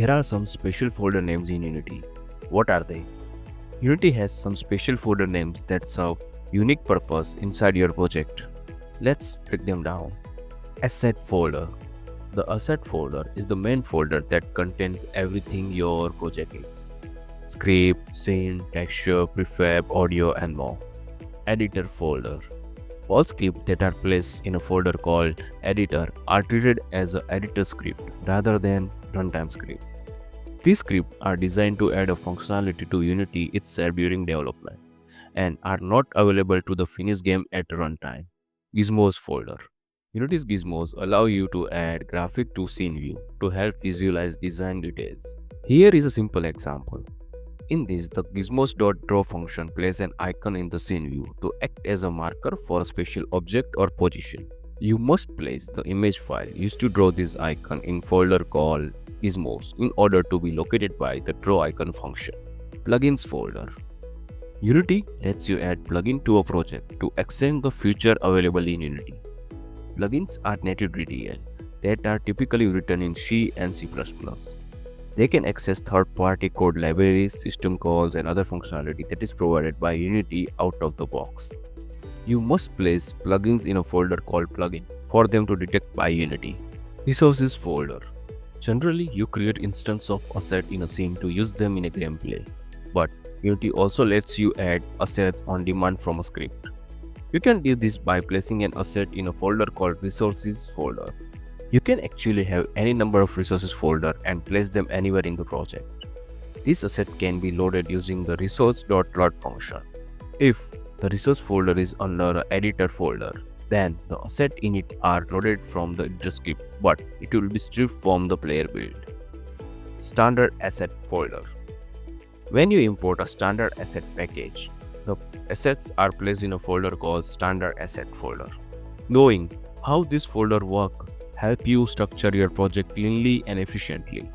Here are some special folder names in Unity. What are they? Unity has some special folder names that serve unique purpose inside your project. Let's break them down. Asset folder. The asset folder is the main folder that contains everything your project needs. Script, scene, texture, prefab, audio, and more. Editor folder. All scripts that are placed in a folder called editor are treated as an editor script rather than runtime script. These scripts are designed to add a functionality to Unity itself during development and are not available to the finished game at runtime. Gizmos folder. Unity's gizmos allow you to add graphic to scene view to help visualize design details. Here is a simple example. In this, the gizmos.draw function places an icon in the scene view to act as a marker for a special object or position. You must place the image file used to draw this icon in folder called Gizmos in order to be located by the draw icon function. Plugins folder. Unity lets you add plugin to a project to extend the feature available in Unity. Plugins are native DLL that are typically written in C and C++. They can access third-party code libraries, system calls, and other functionality that is provided by Unity out of the box. You must place plugins in a folder called plugin for them to detect by Unity. Resources folder. Generally, you create instance of asset in a scene to use them in a gameplay, but Unity also lets you add assets on demand from a script. You can do this by placing an asset in a folder called resources folder. You can actually have any number of resources folder and place them anywhere in the project. This asset can be loaded using the resource.load function. If the resource folder is under an editor folder, then the asset in it are loaded from the editor script, but it will be stripped from the player build. Standard asset folder. When you import a standard asset package, the assets are placed in a folder called standard asset folder. Knowing how this folder works help you structure your project cleanly and efficiently.